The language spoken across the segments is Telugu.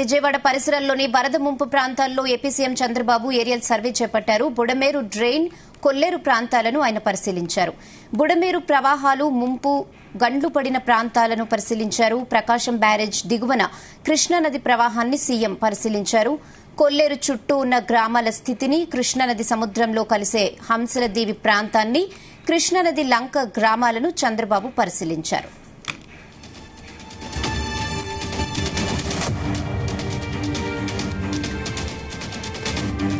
విజయవాడ పరిసరాల్లోని వరద ముంపు ప్రాంతాల్లో AP CM Chandrababu aerial survey చేపట్టారు. బుడమేరు డ్రెయిన్, కొల్లేరు ప్రాంతాలను ఆయన పరిశీలించారు. బుడమేరు ప్రవాహాలు ముంపు గండ్లు పడిన ప్రాంతాలను పరిశీలించారు. ప్రకాశం బ్యారేజ్ దిగువన కృష్ణానది ప్రవాహాన్ని సీఎం పరిశీలించారు. కొల్లేరు చుట్టూ ఉన్న గ్రామాల స్థితిని, కృష్ణానది సముద్రంలో కలిసే హంసల దీవి ప్రాంతాన్ని, కృష్ణానది లంక గ్రామాలను చంద్రబాబు పరిశీలించారు.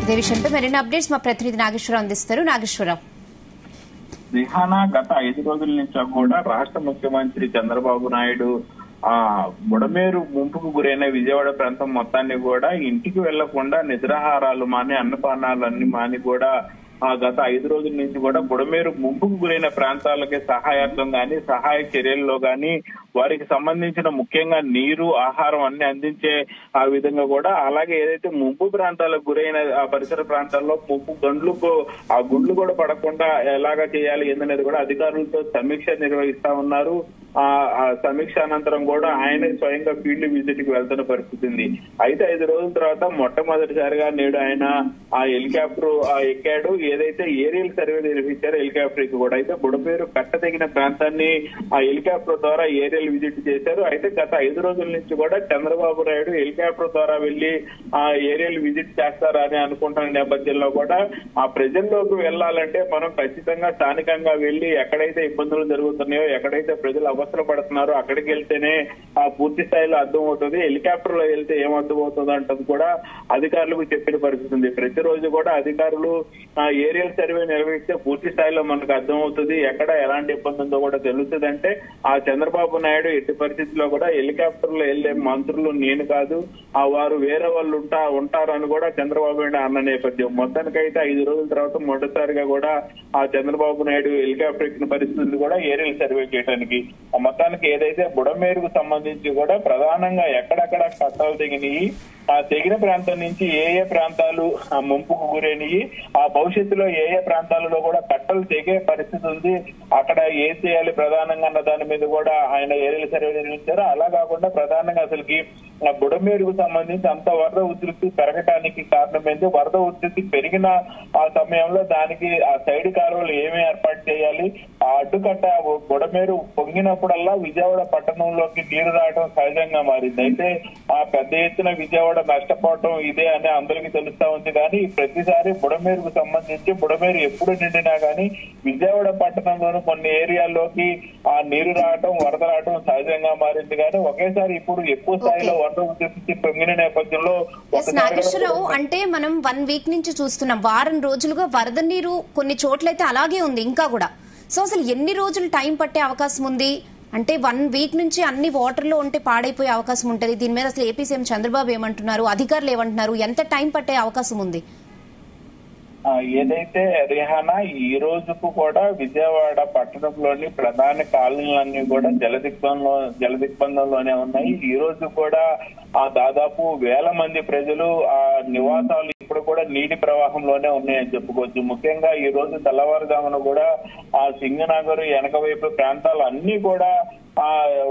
ఇదే విషయంపై మరిన్ని అప్డేట్స్ మా ప్రతినిధి నాగేశ్వరరావు అందిస్తారు. నాగేశ్వరరావు, రిహానా గత 5 రోజుల నుంచి కూడా రాష్ట్ర ముఖ్యమంత్రి చంద్రబాబు నాయుడు బుడమేరు ముంపుకు గురైన విజయవాడ ప్రాంతం మొత్తాన్ని కూడా ఇంటికి వెళ్లకుండా నిద్రాహారాలు మాని, అన్నపానాలన్నీ మాని కూడా గత 5 రోజుల నుంచి కూడా బుడమేరు ముంపుకు గురైన ప్రాంతాలకి సహాయార్థం గాని, సహాయ చర్యల్లో గాని వారికి సంబంధించిన ముఖ్యంగా నీరు, ఆహారం అన్ని అందించే ఆ విధంగా కూడా, అలాగే ఏదైతే ముంపు ప్రాంతాలకు గురైన ఆ పరిసర ప్రాంతాల్లో ముంపు ఆ గుండ్లు కూడా పడకుండా ఎలాగా చేయాలి ఏందనేది కూడా అధికారులతో సమీక్ష నిర్వహిస్తా ఉన్నారు. ఆ సమీక్ష అనంతరం కూడా ఆయన స్వయంగా ఫీల్డ్ విజిట్ కి వెళ్తున్న పరిస్థితి ఉంది. అయితే 5 రోజుల తర్వాత మొట్టమొదటిసారిగా నేడు ఆయన ఆ హెలికాప్టర్ ఎక్కాడు. ఏదైతే ఏరియల్ సర్వే నిర్వహించారో హెలికాప్టర్ కి కూడా, అయితే బుడమేరు కట్టదగిన ప్రాంతాన్ని ఆ హెలికాప్టర్ ద్వారా ఏరియల్ విజిట్ చేశారు. అయితే గత 5 రోజుల నుంచి కూడా చంద్రబాబు నాయుడు హెలికాప్టర్ ద్వారా వెళ్లి ఆ ఏరియల్ విజిట్ చేస్తారా అని అనుకుంటున్న నేపథ్యంలో కూడా ఆ ప్రజల్లోకి వెళ్లాలంటే మనం ఖచ్చితంగా స్థానికంగా వెళ్లి ఎక్కడైతే ఇబ్బందులు జరుగుతున్నాయో, ఎక్కడైతే ప్రజలు అవసరం పడుతున్నారో అక్కడికి వెళ్తేనే ఆ పూర్తి స్థాయిలో అర్థం అవుతుంది. హెలికాప్టర్ లో వెళ్తే ఏం అర్థం అవుతుంది అంటది కూడా అధికారులకు చెప్పిన పరిస్థితి ఉంది. ప్రతిరోజు కూడా అధికారులు ఏరియల్ సర్వే నిర్వహిస్తే పూర్తి స్థాయిలో మనకు అర్థం అవుతుంది, ఎక్కడ ఎలాంటి ఇబ్బంది ఉందో కూడా తెలుస్తుంది. అంటే ఆ చంద్రబాబు నాయుడు ఎట్టి పరిస్థితుల్లో కూడా హెలికాప్టర్ లో వెళ్లే మంత్రులు నేను కాదు, వారు వేరే వాళ్ళు ఉంటారని కూడా చంద్రబాబు నాయుడు అన్న నేపథ్యం. మొత్తానికైతే 5 రోజుల తర్వాత మొదటిసారిగా కూడా ఆ చంద్రబాబు నాయుడు హెలికాప్టర్ ఎక్కిన పరిస్థితులు కూడా ఏరియల్ సర్వే చేయడానికి. మొత్తానికి ఏదైతే బుడమేరుకు సంబంధించి కూడా ప్రధానంగా ఎక్కడెక్కడ కట్టాలు తెగినాయి, ఆ తెగిన ప్రాంతం నుంచి ఏ ప్రాంతాలు ముంపుకు గురైనవి, ఆ భవిష్యత్తులో ఏ ప్రాంతాలలో కూడా కట్టలు తెగే పరిస్థితి ఉంది, అక్కడ ఏం చేయాలి ప్రధానంగా అన్న దాని మీద కూడా ఆయన ఏరియల్ సర్వే నిర్వహించారు. అలా కాకుండా ప్రధానంగా అసలుకి బుడమేరుకు సంబంధించి అంత వరద ఉధృతి పెరగటానికి కారణమైంది, వరద ఉధృతి పెరిగిన ఆ సమయంలో దానికి ఆ సైడ్ కాలువలు ఏమి ఏర్పాటు చేయాలి, ఆ అడ్డుకట్ట బుడమేరు పొంగినప్పుడల్లా విజయవాడ పట్టణంలోకి నీరు రావడం సహజంగా మారింది. అయితే ఆ పెద్ద ఎత్తున విజయవాడ నష్టపోవటం ఇదే అని అందరికీ తెలుస్తా ఉంది. కానీ ప్రతిసారి బుడమేరుకు సంబంధించి బుడమేరు ఎప్పుడు నిండినా గానీ విజయవాడ పట్టణంలోని కొన్ని ఏరియాల్లోకి ఆ నీరు రావటం, వరద రావటం సహజంగా మారింది. కానీ ఒకేసారి ఇప్పుడు ఎక్కువ స్థాయిలో వరద ఉధృతి పొంగిన నేపథ్యంలో నాగేశ్వరరావు, అంటే మనం 1 వీక్ నుంచి చూస్తున్నాం, వారం రోజులుగా వరద నీరు కొన్ని చోట్లయితే అలాగే ఉంది ఇంకా కూడా. సో అసలు ఎన్ని రోజులు టైం పట్టే అవకాశం ఉంది? అంటే 1 వీక్ నుంచి అన్ని వాటర్ లో ఉంటే పాడైపోయే అవకాశం ఉంటుంది. దీని మీద అసలు ఏపీ సీఎం చంద్రబాబు ఏమంటున్నారు, అధికారులు ఏమంటున్నారు, ఎంత టైం పట్టే అవకాశం ఉంది? ఏదైతే రిహానా ఈ రోజుకు కూడా విజయవాడ పట్టణంలోని ప్రధాన కాలనీలన్నీ కూడా జలదిగ్బంధంలోనే ఉన్నాయి. ఈ రోజు కూడా దాదాపు 1000 మంది ప్రజలు ఆ నివాసాలు ఇప్పుడు కూడా నీటి ప్రవాహంలోనే ఉన్నాయని చెప్పుకోవచ్చు. ముఖ్యంగా ఈ రోజు తెల్లవారుజామున కూడా ఆ సింగనగర్ వెనక వైపు ప్రాంతాలు అన్ని కూడా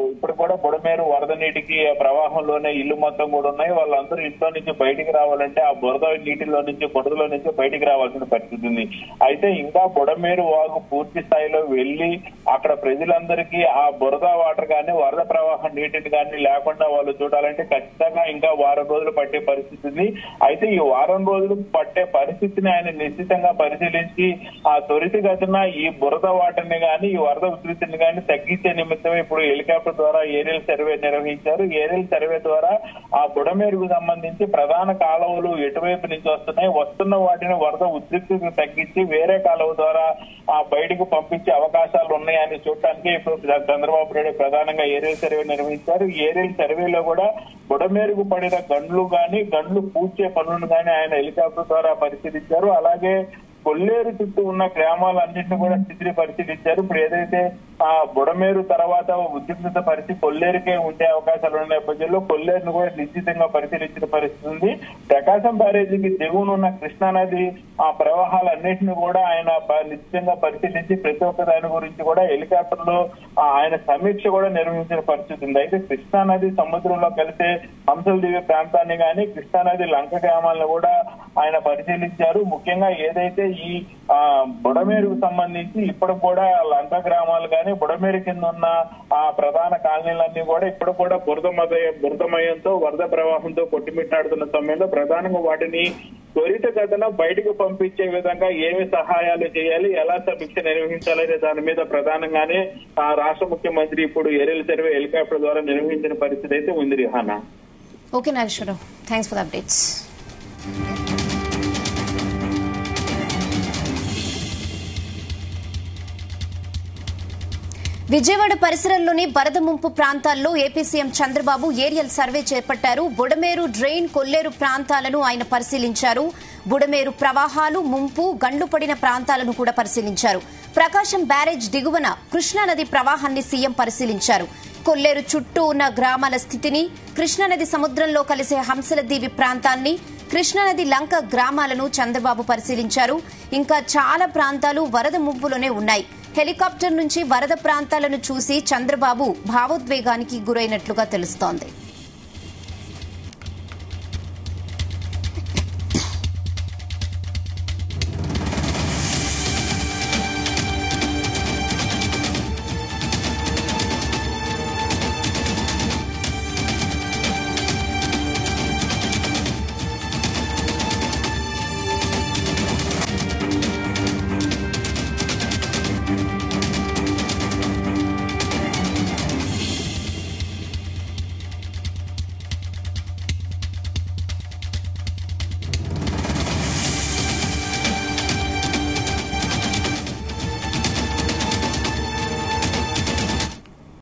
ఇప్పుడు కూడా బుడమేరు వరద నీటికి ప్రవాహంలోనే ఇల్లు మొత్తం కూడా ఉన్నాయి. వాళ్ళందరూ ఇంట్లో నుంచి బయటికి రావాలంటే ఆ బురద నీటిలో నుంచి, బురదలో నుంచి బయటికి రావాల్సిన పరిస్థితి ఉంది. అయితే ఇంకా బుడమేరు వాగు పూర్తి స్థాయిలో వెళ్లి అక్కడ ప్రజలందరికీ ఆ బురద వాటర్ కానీ, వరద ప్రవాహం నీటిని కానీ లేకుండా వాళ్ళు చూడాలంటే ఖచ్చితంగా ఇంకా 1 వారం రోజులు పట్టే పరిస్థితి ఉంది. అయితే ఈ 1 వారం రోజులు పట్టే పరిస్థితిని ఆయన నిశ్చితంగా పరిశీలించి ఆ త్వరితగతిన ఈ బురద వాటర్ని కానీ, ఈ వరద ఉధృతిని కానీ తగ్గించే నిమిత్తమే ఇప్పుడు హెలికాప్టర్ ద్వారా ఏరియల్ సర్వే నిర్వహించారు. ఏరియల్ సర్వే ద్వారా ఆ బుడమేరుకు సంబంధించి ప్రధాన కాలువలు ఎటువైపు నుంచి వస్తున్న వాటిని వరద ఉధృతిని తగ్గించి వేరే కాలువ ద్వారా బయటకు పంపించే అవకాశాలు ఉన్నాయని చూడటానికి ఇప్పుడు చంద్రబాబు నాయుడు ప్రధానంగా ఏరియల్ సర్వే నిర్వహించారు. ఏరియల్ సర్వేలో కూడా బుడమేరుకు పడిన గండ్లు పూడ్చే పనులను కానీ ఆయన హెలికాప్టర్ ద్వారా పరిశీలించారు. అలాగే కొల్లేరు చుట్టూ ఉన్న గ్రామాలన్నింటినీ కూడా స్థితిని పరిశీలించారు. ఇప్పుడు ఏదైతే బుడమేరు తర్వాత ఉద్రిక్తత పరిస్థితి కొల్లేరుకే ఉండే అవకాశాలు ఉన్న నేపథ్యంలో కొల్లేరును కూడా నిశ్చితంగా పరిశీలించిన పరిస్థితి ఉంది. ప్రకాశం బ్యారేజీకి దిగువన ఉన్న కృష్ణానది ప్రవాహాలన్నింటినీ కూడా ఆయన నిశ్చితంగా పరిశీలించి ప్రతి ఒక్క దాని గురించి కూడా హెలికాప్టర్ లో ఆయన సమీక్ష కూడా నిర్వహించిన పరిస్థితి ఉంది. అయితే కృష్ణానది సముద్రంలో కలిసే హంసల దివ్య ప్రాంతాన్ని గాని కృష్ణానది లంక గ్రామాలను కూడా ఆయన పరిశీలించారు. ముఖ్యంగా ఏదైతే ఈ బుడమేరుకు సంబంధించి ఇప్పుడు కూడా లంక గ్రామాలు గాని బుడమేరు కింద ఉన్న ప్రధాన కాలనీలన్నీ కూడా ఇప్పుడు కూడా బురదమయంతో వరద ప్రవాహంతో కొట్టిమిట్టాడుతున్న సమయంలో ప్రధానంగా వాటిని త్వరితగతిన బయటకు పంపించే విధంగా ఏమి సహాయాలు చేయాలి, ఎలా సమీక్ష నిర్వహించాలనే దాని మీద ప్రధానంగానే రాష్ట్ర ముఖ్యమంత్రి ఇప్పుడు ఏరియల్ సర్వే హెలికాప్టర్ ద్వారా నిర్వహించిన పరిస్థితి అయితే ఉంది. Rihana. Okay Nageswara Rao, thanks for the updates. Vijayawada పరిసరాల్లోని వరద ముంపు ప్రాంతాల్లో AP CM Chandrababu aerial survey చేపట్టారు. బుడమేరు, డ్రెయిన్, కొల్లేరు ప్రాంతాలను ఆయన పరిశీలించారు. బుడమేరు ప్రవాహాలు, ముంపు, గండ్లు పడిన ప్రాంతాలను కూడా పరిశీలించారు. ప్రకాశం బ్యారేజ్ దిగువన కృష్ణానది ప్రవాహాన్ని సీఎం పరిశీలించారు. కొల్లేరు చుట్టూ ఉన్న గ్రామాల స్థితిని, కృష్ణానది సముద్రంలో కలిసే హంసల దీవి ప్రాంతాన్ని, కృష్ణానది లంక గ్రామాలను చంద్రబాబు పరిశీలించారు. ఇంకా చాలా ప్రాంతాలు వరద ముంపులోనే ఉన్నాయి. హెలికాప్టర్ నుంచి వరద ప్రాంతాలను చూసి చంద్రబాబు భావోద్వేగానికి గురైనట్లుగా తెలుస్తోంది.